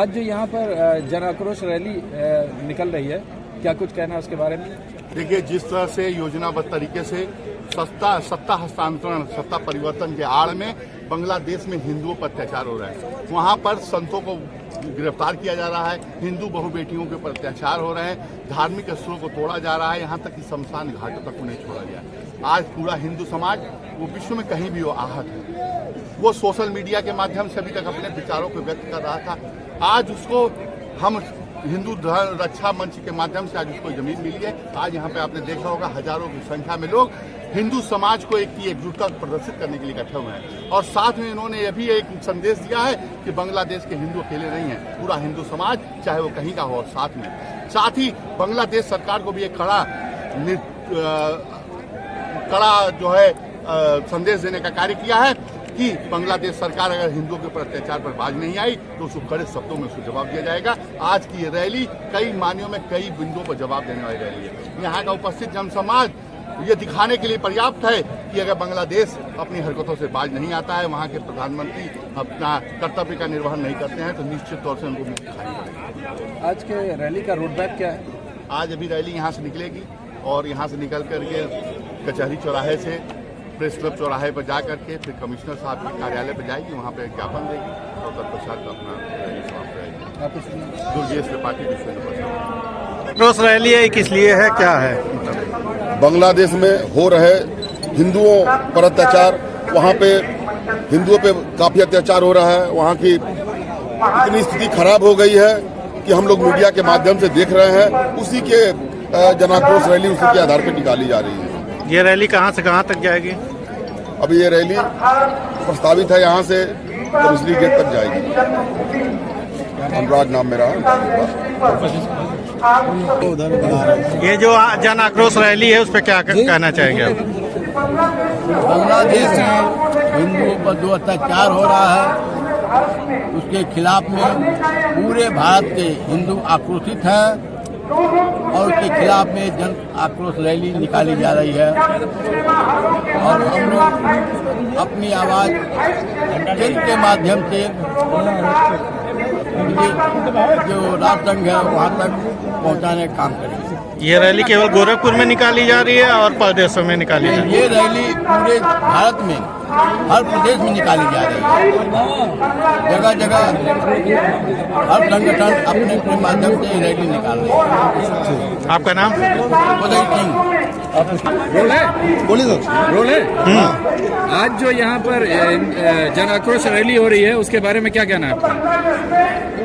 आज जो यहाँ पर जन आक्रोश रैली निकल रही है, क्या कुछ कहना है उसके बारे में? देखिए, जिस तरह से योजनाबद्ध तरीके से सत्ता हस्तांतरण, सत्ता परिवर्तन के आड़ में बांग्लादेश में हिंदुओं पर अत्याचार हो रहा है, वहां पर संतों को गिरफ्तार किया जा रहा है, हिंदू बहु बेटियों के ऊपर अत्याचार हो रहे हैं, धार्मिक स्थलों को तोड़ा जा रहा है, यहाँ तक कि शमशान घाटों तक उन्हें छोड़ा गया। आज पूरा हिंदू समाज वो विश्व में कहीं भी वो आहत है। वो सोशल मीडिया के माध्यम से अभी तक अपने विचारों को व्यक्त कर रहा था, आज उसको हम हिंदू धर्म रक्षा मंच के माध्यम से आज उसको जमीन मिली है। आज यहाँ पे आपने देखा होगा हजारों की संख्या में लोग हिंदू समाज को एक एकजुटता प्रदर्शित करने के लिए इकट्ठे हुए हैं, और साथ में इन्होंने यह भी एक संदेश दिया है कि बांग्लादेश के हिंदू अकेले नहीं हैं, पूरा हिंदू समाज चाहे वो कहीं का हो। और साथ ही बांग्लादेश सरकार को भी एक कड़ा जो है संदेश देने का कार्य किया है कि बांग्लादेश सरकार अगर हिंदुओं के ऊपर अत्याचार पर बाज नहीं आई तो उसको कड़े शब्दों में उसको जवाब दिया जाएगा। आज की ये रैली कई मानियों में कई बिंदुओं पर जवाब देने वाली रैली है। यहाँ का उपस्थित जनसमाज ये दिखाने के लिए पर्याप्त है कि अगर बांग्लादेश अपनी हरकतों से बाज नहीं आता है, वहाँ के प्रधानमंत्री अपना कर्तव्य का निर्वहन नहीं करते हैं, तो निश्चित तौर से उनको मुक्त खानी पड़ेगी। आज के रैली का रोड मैप क्या है? आज अभी रैली यहाँ से निकलेगी और यहाँ से निकल करके कचहरी चौराहे से प्रेस क्लब चौराहे पर जा करके फिर कमिश्नर साहब के कार्यालय पर जाएगी, वहाँ पे ज्ञापन देगी और तत्पश्चात अपना रैली समाप्त रहेगी। दुर्गेश त्रिपाठी, विश्व हिंदू परिषद। आक्रोश रैली है, किस लिए है, क्या है? बांग्लादेश में हो रहे हिंदुओं पर अत्याचार, वहाँ पे हिंदुओं पे काफी अत्याचार हो रहा है, वहाँ की इतनी स्थिति खराब हो गई है कि हम लोग मीडिया के माध्यम से देख रहे हैं। उसी के जन आक्रोश रैली उसी के आधार पर निकाली जा रही है। ये रैली कहाँ से कहाँ तक जाएगी? अभी ये रैली प्रस्तावित है यहाँ से कमिश्नरी गेट तक जाएगी। अनुराग नाम मेरा है। ये जो जन आक्रोश रैली है उस पर क्या कहना चाहेंगे आप? बांग्लादेश में हिंदुओं पर जो अत्याचार हो रहा है उसके खिलाफ में पूरे भारत के हिंदू आक्रोशित हैं और उसके खिलाफ में जन आक्रोश रैली निकाली जा रही है। और हम लोग अपनी आवाज केंद्र के माध्यम से जो राष्ट्रसंघ है वहाँ तक पहुँचाने का काम करेंगे। ये रैली केवल गोरखपुर में निकाली जा रही है और प्रदेशों में निकाली जा रही है? ये रैली पूरे भारत में हर प्रदेश में निकाली जा रही है। जगह जगह हर संगठन अपने अपने माध्यम से रैली निकाल रहे हैं। आपका नाम? उदय सिंह। रोल है, बोलिए तो रोल है। आज जो यहाँ पर जन आक्रोश रैली हो रही है उसके बारे में क्या कहना है आपका?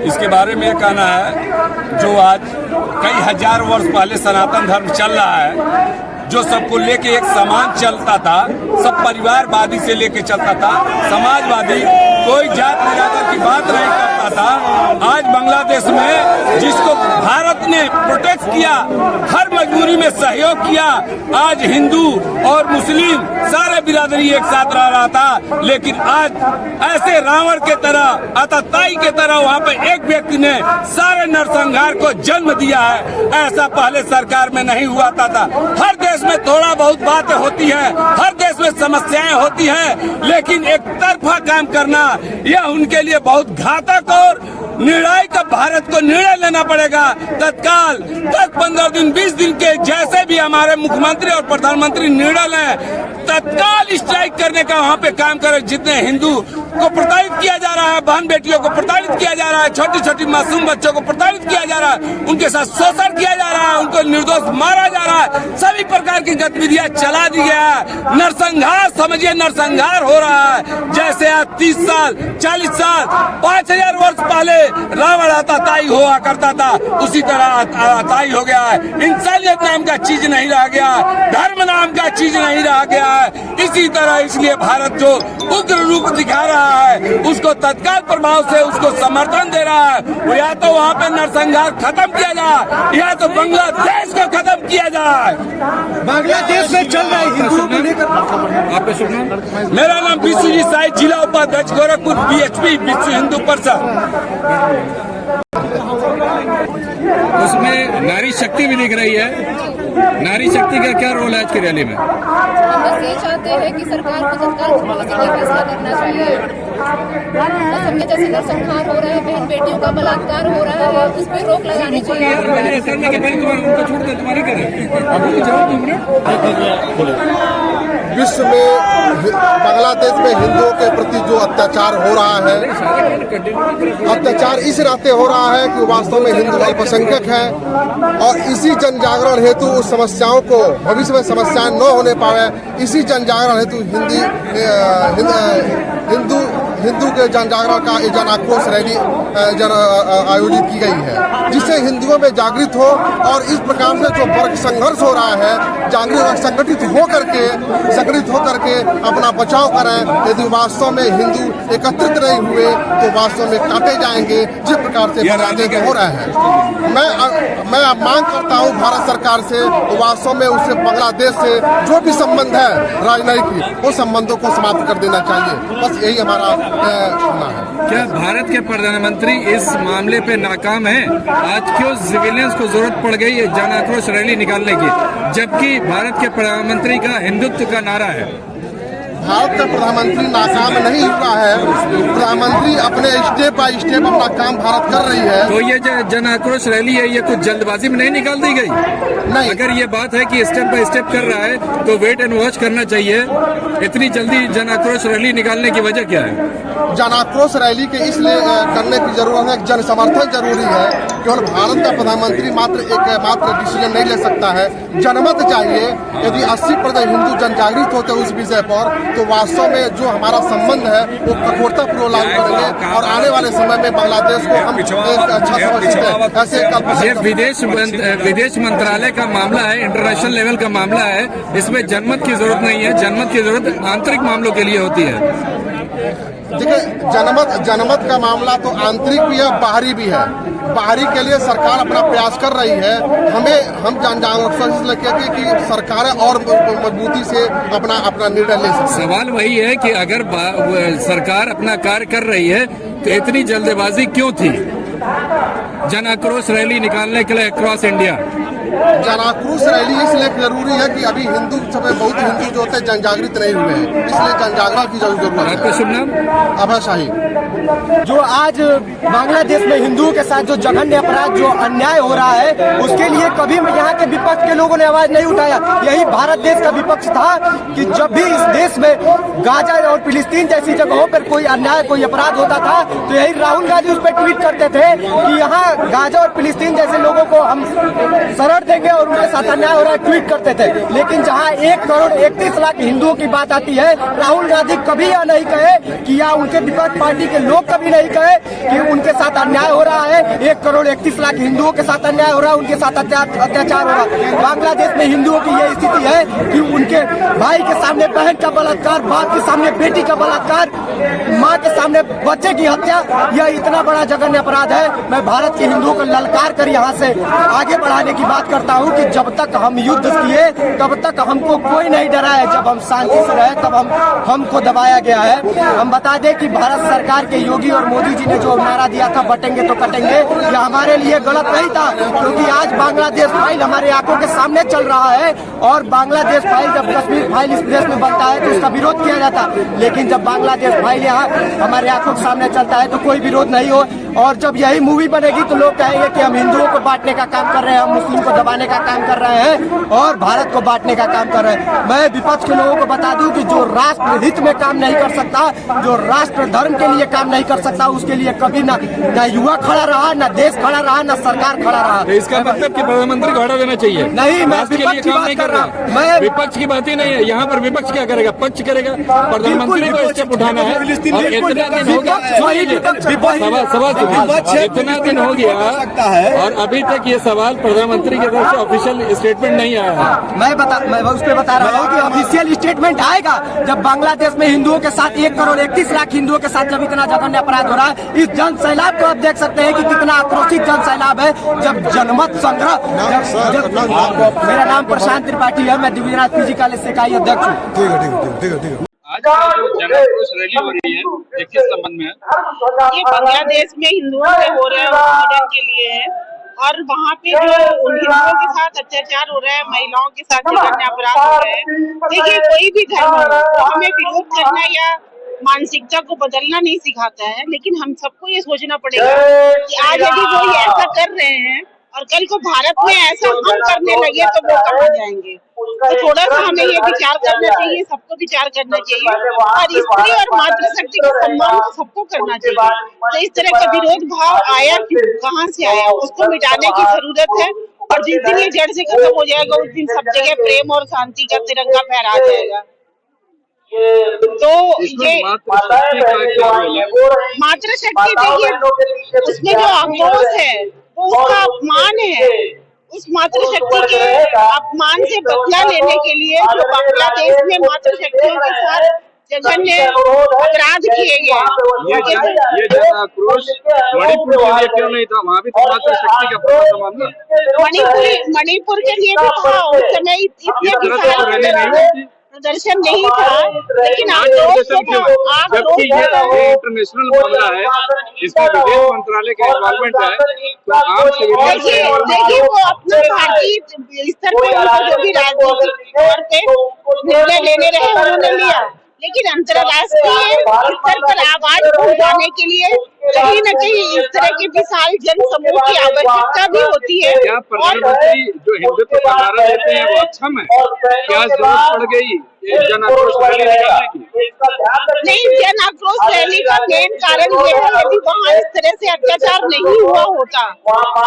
इसके बारे में कहना है जो आज कई हजार वर्ष पहले सनातन धर्म चल रहा है, जो सबको लेके एक समान चलता था, सब परिवारवादी से लेके चलता था, समाजवादी, कोई जात निरादर की बात नहीं करता था। आज बांग्लादेश में जिसको भारत ने प्रोटेक्ट किया, हर मजबूरी में सहयोग किया, आज हिंदू और मुस्लिम सारे बिरादरी एक साथ रह रहा था, लेकिन आज ऐसे रावण के तरह, आतताई के तरह वहाँ पे एक व्यक्ति ने सारे नरसंहार को जन्म दिया है। ऐसा पहले सरकार में नहीं हुआ था। हर देश में थोड़ा बहुत बातें होती है, हर देश में समस्याएं होती है, लेकिन एक तरफा काम करना यह उनके लिए बहुत घातक और निर्णायक का भारत को निर्णय लेना पड़ेगा तत्काल। 10-15 दिन 20 दिन के जैसे भी हमारे मुख्यमंत्री और प्रधानमंत्री निर्णय लें, तत्काल स्ट्राइक करने का वहाँ पे काम करें। जितने हिंदू को प्रताड़ित किया जा रहा है, बहन बेटियों को प्रताड़ित किया जा रहा है, छोटी छोटी मासूम बच्चों को प्रताड़ित किया जा रहा है, उनके साथ शोषण किया जा रहा है, उनको निर्दोष मारा जा रहा है, सभी प्रकार की गतिविधियां चला दी गया है। नरसंहार समझिए, नरसंहार हो रहा है। जैसे आज 30 साल 40 साल 5000 वर्ष पहले रावण आतताई हुआ करता था, उसी तरह आतताई हो गया है। इंसानियत नाम का चीज नहीं रह गया, धर्म नाम का चीज नहीं रह गया है। इसी तरह इसलिए भारत जो उग्र रूप दिखा रहा है उसको तत्काल प्रभाव से उसको समर्थन दे रहा है। या तो वहाँ पे नरसंहार खत्म किया जाए या तो बांग्लादेश को खत्म किया जाए। बांग्लादेश में चल रहा है हिंदुओं को लेकर। आपका शुभ नाम? मेरा नाम विश्वजीत साई, जिला उपाध्यक्ष गोरखपुर, BHP विश्व हिंदू परिषद। उसमें नारी शक्ति भी दिख रही है। नारी शक्ति का क्या रोल है आज की रैली में? बस ये चाहते हैं कि सरकार को तत्काल प्रभाव से ये फैसला करना चाहिए। बस हमने जैसे नरसंहार हो रहा है, बहन बेटियों का बलात्कार हो रहा है, उस पर रोक लगानी चाहिए। विश्व में बांग्लादेश में हिंदुओं के प्रति जो अत्याचार हो रहा है, अत्याचार इस नाते हो रहा है कि वास्तव में हिंदू अल्पसंख्यक है और इसी जन जागरण हेतु उस समस्याओं को भविष्य में समस्याएं न होने पावे, इसी जन जागरण हेतु हिंदू के जन जागरण का जन आक्रोश रैली आयोजित की गई है, जिससे हिंदुओं में जागृत हो और इस प्रकार से जो वर्ग संघर्ष हो रहा है जागृत संगठित होकर के अपना बचाव करें। यदि वास्तव में हिंदू एकत्रित नहीं हुए तो वास्तव में काटे जाएंगे, जिस प्रकार से बांग्लादेश हो रहा है। मैं मांग करता हूं भारत सरकार से, वास्तव में उससे बांग्लादेश से जो भी संबंध है राजनयिक, वो संबंधों को समाप्त कर देना चाहिए। बस यही हमारा कहना है। क्या भारत के प्रधानमंत्री इस मामले पे नाकाम है? आज क्यों सिविलियंस को जरूरत पड़ गई है जन आक्रोश रैली निकालने की, जबकि भारत के प्रधानमंत्री का हिंदुत्व का नारा है? भारत का प्रधानमंत्री नाकाम नहीं हुआ है, प्रधानमंत्री अपने स्टेप बाय स्टेप अपना काम भारत कर रही है। तो ये जो जन आक्रोश रैली है, ये कुछ जल्दबाजी में नहीं निकाल दी गई? नहीं, अगर ये बात है कि स्टेप बाय स्टेप कर रहा है तो वेट एंड वॉच करना चाहिए। इतनी जल्दी जन आक्रोश रैली निकालने की वजह क्या है? जन आक्रोश रैली के इसलिए करने की जरूरत है, जन समर्थन जरूरी है। केवल भारत का प्रधानमंत्री मात्र डिसीजन नहीं ले सकता है, जनमत चाहिए। यदि 80% हिंदू जन जागृत होते उस विषय पर, तो वास्तव में जो हमारा संबंध है वो कठोरता पूर्वक लागू करेंगे और आने वाले समय में बांग्लादेश को हम एक अच्छा समझते हैं। ये विदेश मंत्रालय का मामला है, इंटरनेशनल लेवल का मामला है, इसमें जनमत की जरूरत नहीं है। जनमत की जरूरत आंतरिक मामलों के लिए होती है। देखिए, जनमत का मामला तो आंतरिक भी है, बाहरी भी है। बाहरी के लिए सरकार अपना प्रयास कर रही है। हम जन जागरूकता लेकर कि सरकारें और मजबूती से अपना निर्णय ले सकती है। सवाल वही है कि अगर सरकार अपना कार्य कर रही है तो इतनी जल्दबाजी क्यों थी जन आक्रोश रैली निकालने के लिए अक्रॉस इंडिया? जन आक्रोश रैली इसलिए जरूरी है कि अभी हिंदू सब बहुत हिंदू जो होते हैं जन जागृत नहीं हुए हैं, इसलिए जन जागरण की जरूरत है। आपका शुभ नाम? अभय शाही। जो आज बांग्लादेश में हिंदुओं के साथ जो जघन्य अपराध, जो अन्याय हो रहा है, उसके लिए कभी यहाँ के विपक्ष के लोगों ने आवाज नहीं उठाया। यही भारत देश का विपक्ष था कि जब भी इस देश में गाजा और फिलिस्तीन जैसी जगहों पर कोई अन्याय, कोई अपराध होता था, तो यही राहुल गांधी उस पर ट्वीट करते थे कि यहाँ गाजा और फिलिस्तीन जैसे लोगों को हम शरण देंगे और उनके साथ अन्याय हो रहा है, ट्वीट करते थे। लेकिन जहाँ 1,31,00,000 हिंदुओं की बात आती है, राहुल गांधी कभी यह नहीं कहे कि या उनके विपक्ष पार्टी के लोग कभी नहीं कहे कि उनके साथ अन्याय हो रहा है। 1,31,00,000 हिंदुओं के साथ अन्याय हो रहा है, उनके साथ अत्याचार हो रहा है। बांग्लादेश में हिंदुओं की यह स्थिति है कि उनके भाई के सामने बहन का बलात्कार, बाप के सामने बेटी का बलात्कार, माँ के सामने बच्चे की हत्या, यह इतना बड़ा जघन्य अपराध है। मैं भारत के हिंदुओं को ललकार कर यहाँ से आगे बढ़ाने की बात करता हूँ कि जब तक हम युद्ध किए तब तक हमको कोई नहीं डरा है। जब हम शांति से रहे तब हमको दबाया गया है। हम बता दें कि भारत सरकार के योगी और मोदी जी ने जो नारा दिया था बटेंगे तो कटेंगे, यह हमारे लिए गलत नहीं था, क्योंकि आज बांग्लादेश फाइल हमारे आंखों के सामने चल रहा है। और बांग्लादेश फाइल, जब कश्मीर फाइल इस देश में बनता है तो उसका विरोध किया जाता, लेकिन जब बांग्लादेश फाइल यहाँ हमारे आंखों के सामने चलता है तो कोई विरोध नहीं हो। और जब यही मूवी बनेगी तो लोग कहेंगे कि हम हिंदुओं को बांटने का काम कर रहे हैं, हम मुस्लिम को दबाने का काम कर रहे हैं और भारत को बांटने का काम कर रहे हैं। मैं विपक्ष के लोगों को बता दूं कि जो राष्ट्र हित में काम नहीं कर सकता, जो राष्ट्र धर्म के लिए काम नहीं कर सकता, उसके लिए कभी ना युवा खड़ा रहा, ना देश खड़ा रहा, ना सरकार खड़ा रहा। तो इसका मतलब कि प्रधानमंत्री को हटा देना चाहिए? नहीं, मैं विपक्ष की बात कर रहा हूँ। मैं विपक्ष की बात ही नहीं है यहाँ पर। विपक्ष क्या करेगा? पक्ष करेगा। प्रधानमंत्री को स्टेप उठाना है। और इतना दिन हो गया, इतना दिन हो गया और अभी तक ये सवाल प्रधानमंत्री की तरफ से ऑफिशियल स्टेटमेंट नहीं आया है। मैं उस पर बता रहा हूँ कि ऑफिशियल स्टेटमेंट आएगा जब बांग्लादेश में हिंदुओं के साथ 1,31,00,000 हिंदुओं के साथ जब इतना जघन्य अपराध हो रहा है। इस जन सैलाब को आप देख सकते हैं कि कितना आक्रोशित जन सैलाब है। जब जनमत संग्रह, मेरा नाम प्रशांत त्रिपाठी है, मैं दिव्यनाथ पीजी कॉलेज से इकाई अध्यक्ष हूँ। ठीक है। आज जो जन आक्रोश रैली हो रही है, ये किस संबंध में है? ये बांग्लादेश में हिंदुओं के हो रहे हैं उत्पीड़न के लिए है। और वहाँ पे जो हिंदुओं के साथ अत्याचार हो रहा है, महिलाओं के साथ जघन्य अपराध हो रहे हैं। देखिए, कोई भी धर्म हो वो हमें विरोध करना या मानसिकता को बदलना नहीं सिखाता है, लेकिन हम सबको ये सोचना पड़ेगा कि आज यदि वो ये ऐसा कर रहे हैं और कल को भारत में ऐसा हम करने लगे तो वो कहाँ जाएंगे। तो थोड़ा सा हमें ये विचार करना चाहिए, सबको विचार करना चाहिए, और स्त्री और मातृशक्ति का सम्मान तो सबको करना चाहिए। तो इस तरह का विरोध भाव आया क्यों, कहाँ से आया, उसको मिटाने की जरूरत है। और जिस दिन ये जड़ से खत्म हो जाएगा उस दिन सब जगह प्रेम और शांति का तिरंगा फहरा जाएगा। तो ये मातृशक्ति, देखिए उसमें जो आक्रोश है वो उसका अपमान है। उस मातृशक्ति के अपमान से बदला लेने के लिए जो बांग्लादेश में मातृशक्तियों के साथ जघन्य अपराध किए गए, ये जन आक्रोश मणिपुर के लिए क्यों नहीं था? वहाँ भी तो मातृशक्ति का प्रभाव था मामला। मणिपुर के लिए भी था, उस समय इतने विशाल प्रदर्शन नहीं था, लेकिन जबकि ये इंटरनेशनल मामला है, इसमें विदेश मंत्रालय का इन्वॉल्वमेंट है, तो आम देखिए वो अपना भारतीय स्तर पर जो भी राजनीतिक तौर पे निर्णय लेने रहे उन्होंने लिया, लेकिन अंतर्राष्ट्रीय स्तर पर आवाज पहुंचाने के लिए कहीं न कहीं इस तरह के विशाल जन समूह की आवश्यकता भी होती है। क्या प्रधानमंत्री जो हिंदुत्व का नारा देते हैं वो अक्षम है? क्या जरूरत पड़ गई जन आक्रोश रैली निकालने की? नहीं, जन आक्रोश रैली का मेन कारण ये है, यदि वहाँ इस तरह से अत्याचार नहीं हुआ होता,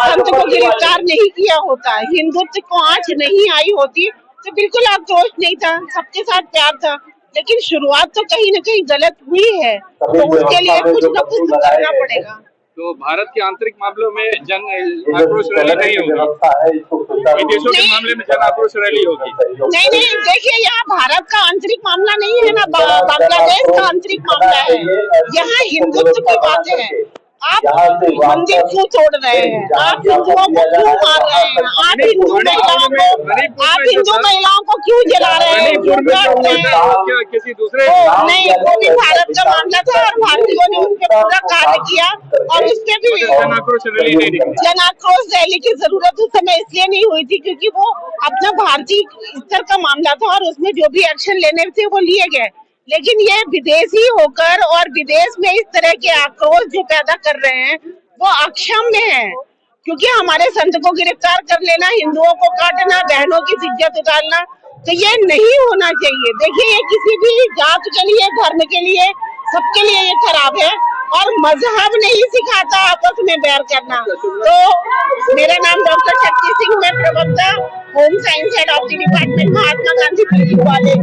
संत को गिरफ्तार नहीं किया होता, हिंदुत्व को आंच नहीं आई होती, तो बिल्कुल आक्रोश नहीं था, सबके साथ प्यार था। लेकिन शुरुआत तो कहीं न कहीं गलत हुई है, तो उसके लिए कुछ न कुछ तो करना पड़ेगा। तो भारत के आंतरिक मामलों में जन आक्रोश रैली नहीं होगी, विदेशों के मामले में जन आक्रोश रैली होगी? नहीं, देखिए यहाँ भारत का आंतरिक मामला नहीं है ना, बांग्लादेश का आंतरिक मामला है। यहाँ हिंदुत्व की बातें हैं। आप मंदिर क्यों तोड़ रहे हैं? आप हिंदुओं को क्यों मार रहे हैं? आप हिंदू महिलाओं को क्यों जला रहे हैं, क्यों काट रहे हैं? किसी दूसरे नहीं, वो भी भारत का मामला था और भारतीयों ने उस पर पूरा कार्य किया, और उसके भी जन आक्रोश रैली नहीं निकली। जन आक्रोश रैली की जरूरत उस समय इसलिए नहीं हुई थी क्योंकि वो अपना भारतीय स्तर का मामला था और उसमें जो भी एक्शन लेने थे वो लिए गए। लेकिन ये विदेशी होकर और विदेश में इस तरह के आक्रोश जो पैदा कर रहे हैं वो अक्षम्य है, क्योंकि हमारे संत को गिरफ्तार कर लेना, हिंदुओं को काटना, बहनों की इज्जत उतारना, तो ये नहीं होना चाहिए। देखिए, ये किसी भी जात के लिए, धर्म के लिए, सबके लिए ये खराब है, और मजहब नहीं सिखाता आपस में बैर करना। तो मेरा नाम डॉक्टर शक्ति सिंह, मैं प्रवक्ता home science head of the department, Mahatma Gandhi PG college.